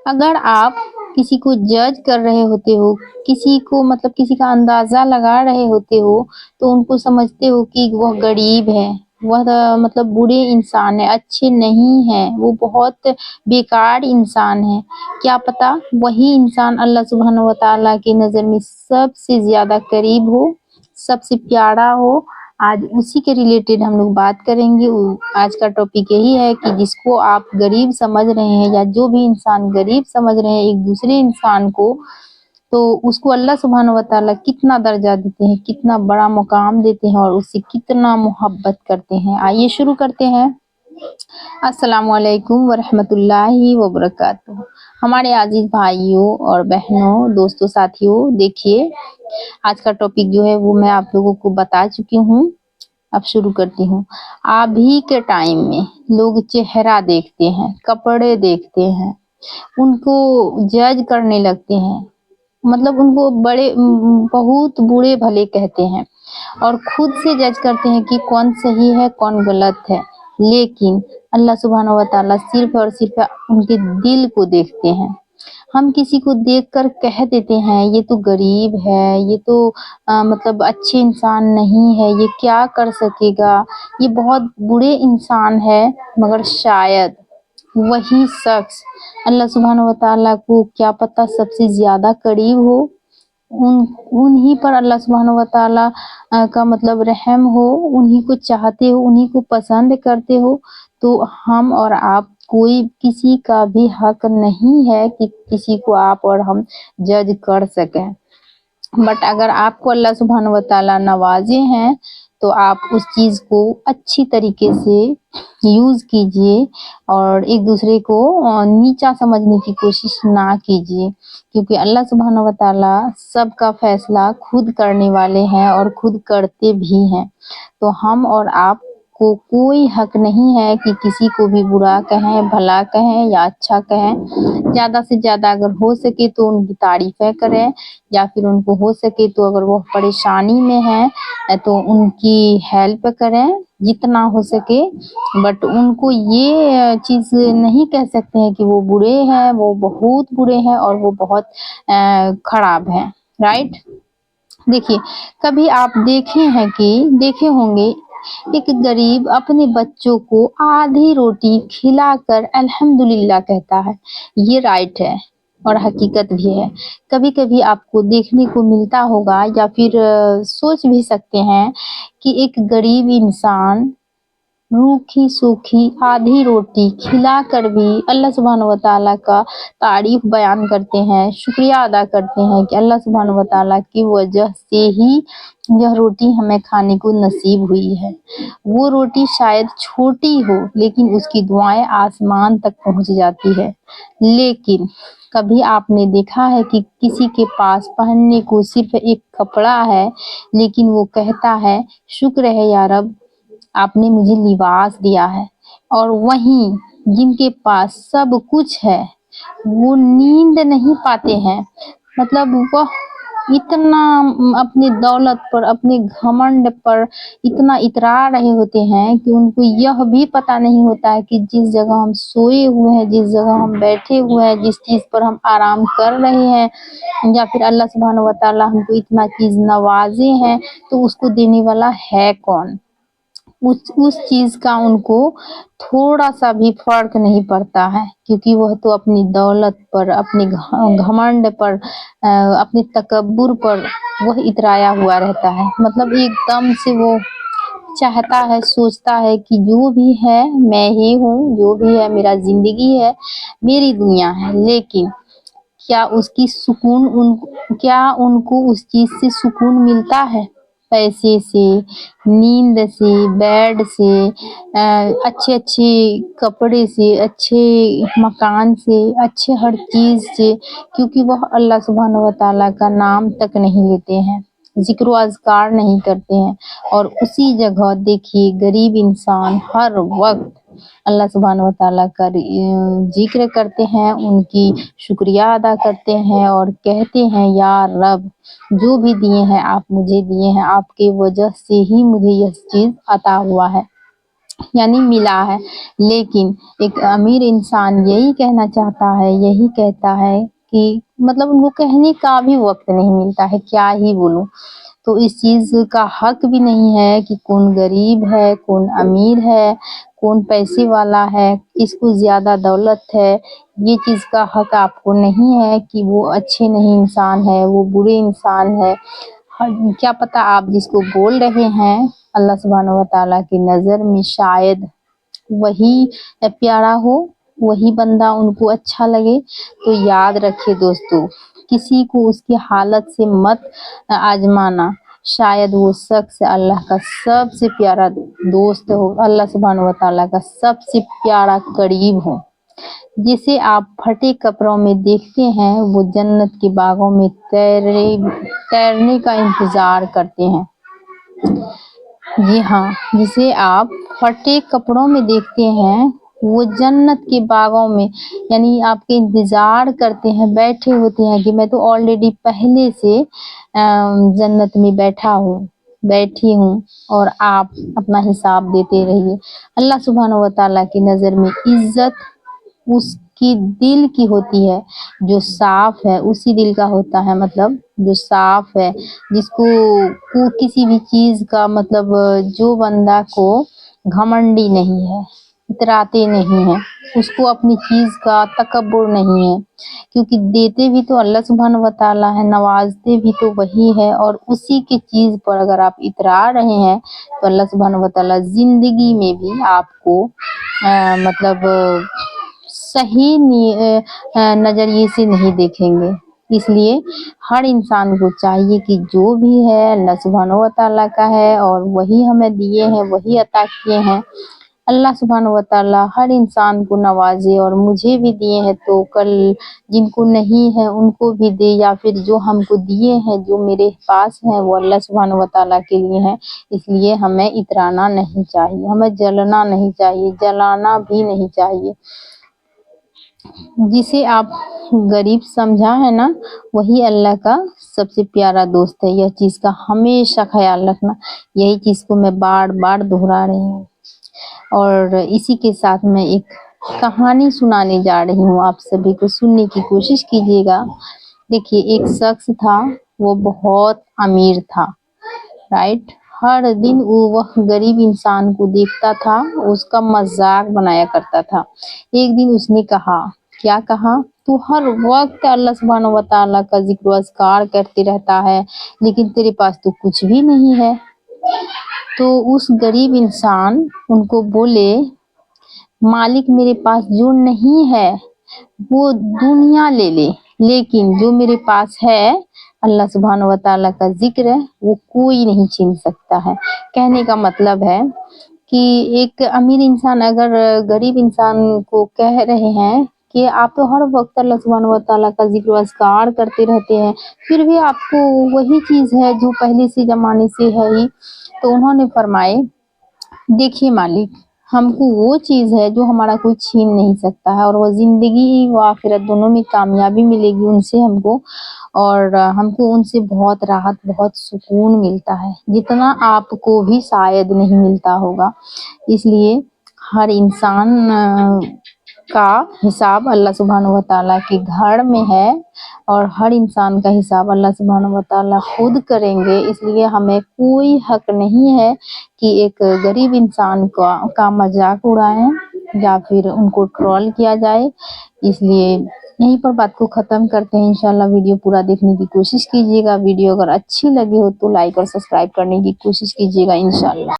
अगर आप किसी को जज कर रहे होते हो, किसी को मतलब किसी का अंदाजा लगा रहे होते हो, तो उनको समझते हो कि वह गरीब है, वह मतलब बुरे इंसान है, अच्छे नहीं है, वो बहुत बेकार इंसान है। क्या पता वही इंसान अल्लाह सुब्हानहू व तआला की नज़र में सबसे ज्यादा करीब हो, सबसे प्यारा हो। आज उसी के रिलेटेड हम लोग बात करेंगे। आज का टॉपिक यही है कि जिसको आप गरीब समझ रहे हैं या जो भी इंसान गरीब समझ रहे हैं एक दूसरे इंसान को, तो उसको अल्लाह सुब्हानहू व तआला कितना दर्जा देते हैं, कितना बड़ा मुकाम देते हैं और उससे कितना मोहब्बत करते हैं। आइए शुरू करते हैं। अस्सलामुअलैकुम वरहमतुल्लाहि वबरकातुहू। हमारे अजीज भाइयों और बहनों, दोस्तों, साथियों, देखिए आज का टॉपिक जो है वो मैं आप लोगों को बता चुकी हूँ। अब शुरू करती हूँ। अभी के टाइम में लोग चेहरा देखते हैं, कपड़े देखते हैं, उनको जज करने लगते हैं, मतलब उनको बड़े बहुत बुरे भले कहते हैं और खुद से जज करते हैं कि कौन सही है कौन गलत है। लेकिन अल्लाह सुब्हानहू व तआला सिर्फ और सिर्फ उनके दिल को देखते हैं। हम किसी को देखकर कह देते हैं ये तो गरीब है, ये तो मतलब अच्छे इंसान नहीं है, ये क्या कर सकेगा, ये बहुत बुरे इंसान है। मगर शायद वही शख्स अल्लाह सुब्हानहू व तआला को क्या पता सबसे ज्यादा करीब हो, उन्हीं पर अल्लाह सुब्हानहू व तआला का मतलब रहम हो, उन्हीं को चाहते हो, उन्हीं को पसंद करते हो। तो हम और आप कोई किसी का भी हक नहीं है कि किसी को आप और हम जज कर सकें। बट अगर आपको अल्लाह सुब्हानहू व तआला नवाजे हैं तो आप उस चीज को अच्छी तरीके से यूज कीजिए और एक दूसरे को नीचा समझने की कोशिश ना कीजिए, क्योंकि अल्लाह सुब्हानहू व तआला सबका फैसला खुद करने वाले हैं और खुद करते भी हैं। तो हम और आप को कोई हक नहीं है कि किसी को भी बुरा कहें, भला कहें या अच्छा कहें। ज्यादा से ज्यादा अगर हो सके तो उनकी तारीफें करें, या फिर उनको हो सके तो अगर वो परेशानी में है तो उनकी हेल्प करें जितना हो सके। बट उनको ये चीज नहीं कह सकते हैं कि वो बुरे हैं, वो बहुत बुरे हैं और वो बहुत खराब हैं। राइट। देखिए, कभी आप देखे होंगे एक गरीब अपने बच्चों को आधी रोटी खिलाकर अल्हम्दुलिल्लाह कहता है। ये राइट है और हकीकत भी है। कभी कभी आपको देखने को मिलता होगा या फिर सोच भी सकते हैं कि एक गरीब इंसान रूखी सूखी आधी रोटी खिलाकर भी अल्लाह सुब्हानहू व तआला का तारीफ बयान करते हैं, शुक्रिया अदा करते हैं कि अल्लाह सुब्हानहू व तआला की वजह से ही यह रोटी हमें खाने को नसीब हुई है। वो रोटी शायद छोटी हो लेकिन उसकी दुआएं आसमान तक पहुंच जाती है। लेकिन कभी आपने देखा है कि किसी के पास पहनने को सिर्फ एक कपड़ा है लेकिन वो कहता है शुक्र है या रब, आपने मुझे लिबास दिया है। और वहीं जिनके पास सब कुछ है वो नींद नहीं पाते हैं, मतलब वह इतना अपनी दौलत पर, अपने घमंड पर इतना इतरा रहे होते हैं कि उनको यह भी पता नहीं होता है कि जिस जगह हम सोए हुए हैं, जिस जगह हम बैठे हुए हैं, जिस चीज पर हम आराम कर रहे हैं, या फिर अल्लाह सुब्हानहू व तआला हमको इतना चीज नवाजे हैं तो उसको देने वाला है कौन। उस चीज का उनको थोड़ा सा भी फर्क नहीं पड़ता है, क्योंकि वह तो अपनी दौलत पर, अपने घमंड पर, अपने तकब्बुर पर वह इतराया हुआ रहता है। मतलब एकदम से वो चाहता है, सोचता है कि जो भी है मैं ही हूँ, जो भी है मेरा जिंदगी है, मेरी दुनिया है। लेकिन क्या उनको उस चीज से सुकून मिलता है? पैसे से, नींद से, बेड से, अच्छे अच्छे कपड़े से, अच्छे मकान से, अच्छे हर चीज से, क्योंकि वह अल्लाह सुब्हानहू व तआला का नाम तक नहीं लेते हैं, जिक्र अज़कार नहीं करते हैं। और उसी जगह देखिए गरीब इंसान हर वक्त अल्लाह सुब्हानहू व तआला का जिक्र करते हैं, उनकी शुक्रिया अदा करते हैं और कहते हैं या रब, जो भी दिए हैं आप मुझे दिए हैं, आपके वजह से ही मुझे यह चीज अता हुआ है। यानी मिला है। लेकिन एक अमीर इंसान यही कहना चाहता है, यही कहता है कि मतलब उनको कहने का भी वक्त नहीं मिलता है, क्या ही बोलूं। तो इस चीज का हक भी नहीं है कि कौन गरीब है, कौन अमीर है, कौन पैसे वाला है, किसको ज्यादा दौलत है, ये चीज का हक आपको नहीं है कि वो अच्छे नहीं इंसान है, वो बुरे इंसान है। क्या पता आप जिसको बोल रहे हैं अल्लाह सुब्हानहू व तआला की नज़र में शायद वही प्यारा हो, वही बंदा उनको अच्छा लगे। तो याद रखिए दोस्तों, किसी को उसकी हालत से मत आजमाना, शायद वो शख्स अल्लाह का सबसे प्यारा दोस्त हो, अल्लाह सुब्हानहू व तआला का सबसे प्यारा करीब हो। जिसे आप फटे कपड़ों में देखते हैं वो जन्नत के बागों में तैरने का इंतजार करते हैं। जी हाँ, जिसे आप फटे कपड़ों में देखते हैं वो जन्नत के बागों में यानी आपके इंतजार करते हैं, बैठे होते हैं कि मैं तो ऑलरेडी पहले से जन्नत में बैठी हूँ और आप अपना हिसाब देते रहिए। अल्लाह सुब्हानहू व तआला की नज़र में इज्जत उसकी दिल की होती है, जो साफ है उसी दिल का होता है, मतलब जो साफ है, जिसको को किसी भी चीज का मतलब जो बंदा को घमंडी नहीं है, इतराते नहीं है, उसको अपनी चीज का तकब्बुर नहीं है, क्योंकि देते भी तो अल्लाह सुब्हानहू व तआला है, नवाजते भी तो वही है। और उसी की चीज पर अगर आप इतरा रहे हैं तो अल्लाह सुब्हानहू व तआला जिंदगी में भी आपको मतलब सही नजरिए से नहीं देखेंगे। इसलिए हर इंसान को चाहिए कि जो भी है अल्लाह सुब्हानहू व तआला का है और वही हमें दिए हैं, वही अता किए हैं। अल्लाह सुब्हानहू व तआला हर इंसान को नवाजे और मुझे भी दिए हैं, तो कल जिनको नहीं है उनको भी दे, या फिर जो हमको दिए हैं, जो मेरे पास हैं वो अल्लाह सुब्हानहू व तआला के लिए हैं। इसलिए हमें इतराना नहीं चाहिए, हमें जलना नहीं चाहिए, जलाना भी नहीं चाहिए। जिसे आप गरीब समझा है ना, वही अल्लाह का सबसे प्यारा दोस्त है। यह चीज का हमेशा ख्याल रखना। यही चीज को मैं बार बार दोहरा रही हूँ। और इसी के साथ मैं एक कहानी सुनाने जा रही हूँ, आप सभी को सुनने की कोशिश कीजिएगा। देखिए, एक शख्स था, वो बहुत अमीर था, राइट। हर दिन वह गरीब इंसान को देखता था, उसका मजाक बनाया करता था। एक दिन उसने कहा, क्या कहा, तू हर वक्त अल्लाह सुब्हानहू व तआला का जिक्र अज़कार करते रहता है, लेकिन तेरे पास तो कुछ भी नहीं है। तो उस गरीब इंसान उनको बोले, मालिक मेरे पास जो नहीं है वो दुनिया ले ले, लेकिन जो मेरे पास है अल्लाह सुब्हानहू व तआला का जिक्र है, वो कोई नहीं छीन सकता है। कहने का मतलब है कि एक अमीर इंसान अगर गरीब इंसान को कह रहे हैं कि आप तो हर वक्त अल्लाह सुब्हानहू व तआला का जिक्र अज़कार करते रहते हैं, फिर भी आपको वही चीज है जो पहले से जमाने से है ही। तो उन्होंने फरमाए, देखिए मालिक, हमको वो चीज है जो हमारा कोई छीन नहीं सकता है, और वो जिंदगी व आखिरत दोनों में कामयाबी मिलेगी उनसे हमको, और हमको उनसे बहुत राहत, बहुत सुकून मिलता है, जितना आपको भी शायद नहीं मिलता होगा। इसलिए हर इंसान का हिसाब अल्लाह सुब्हानहू व तआला के घर में है, और हर इंसान का हिसाब अल्लाह सुब्हानहू व तआला खुद करेंगे। इसलिए हमें कोई हक नहीं है कि एक गरीब इंसान का मजाक उड़ाएं या फिर उनको ट्रोल किया जाए। इसलिए यहीं पर बात को ख़त्म करते हैं। इंशाल्लाह वीडियो पूरा देखने की कोशिश कीजिएगा। वीडियो अगर अच्छी लगी हो तो लाइक और सब्सक्राइब करने की कोशिश कीजिएगा इंशाल्लाह।